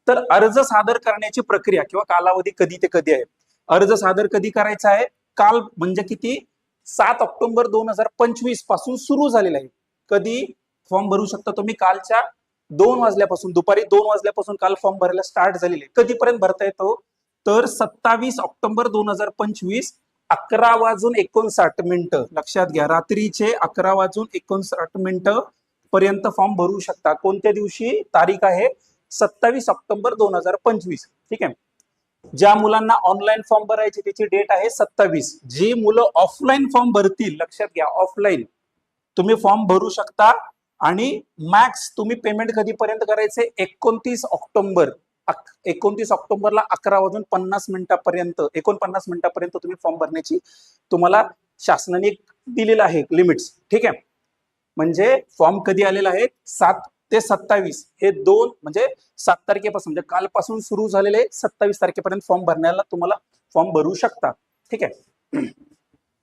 तर अर्ज सादर करण्याची प्रक्रिया किंवा कालावधी कधी ते कधी आहे? अर्ज सादर कधी करायचा आहे? काल म्हणजे किती? 7 ऑक्टोबर 2025 पासून सुरू झालेला आहे. कधी फॉर्म भरू शकता तुम्ही? कालच्या 2 वाजल्यापासून, दुपारी 2 वाजल्यापासून काल फॉर्म भरायला स्टार्ट झालेले. कधीपर्यंत भरता येतो? तर 27 ऑक्टोबर 2025 11:59 लक्षात घ्या, रात्रीचे 11:59 पर्यंत फॉर्म भरू शकता. कोणत्या दिवशी? तारीख आहे 27 ऑक्टोबर 2025. ठीक आहे. ज्या मुलांना ऑनलाईन फॉर्म भरायचे त्याची डेट आहे 27. जी मुलं ऑफलाईन फॉर्म भरतील, लक्षात घ्या, ऑफलाईन तुम्ही फॉर्म भरू शकता आणि मॅक्स तुम्ही पेमेंट कधीपर्यंत करायचे? 29 ऑक्टोबर. 29 ऑक्टोबरला 11:50 49 तुम्ही फॉर्म भरण्याची तुम्हाला शासनाने दिलेलं आहे लिमिट्स. ठीक आहे. म्हणजे फॉर्म कधी आलेला आहे? 7 ते 27 हे 2 म्हणजे 7 तारखेपासून म्हणजे कालपासून सुरू झालेले 27 तारखेपर्यंत फॉर्म भरण्याला तुम्हाला फॉर्म भरू शकता. ठीक आहे.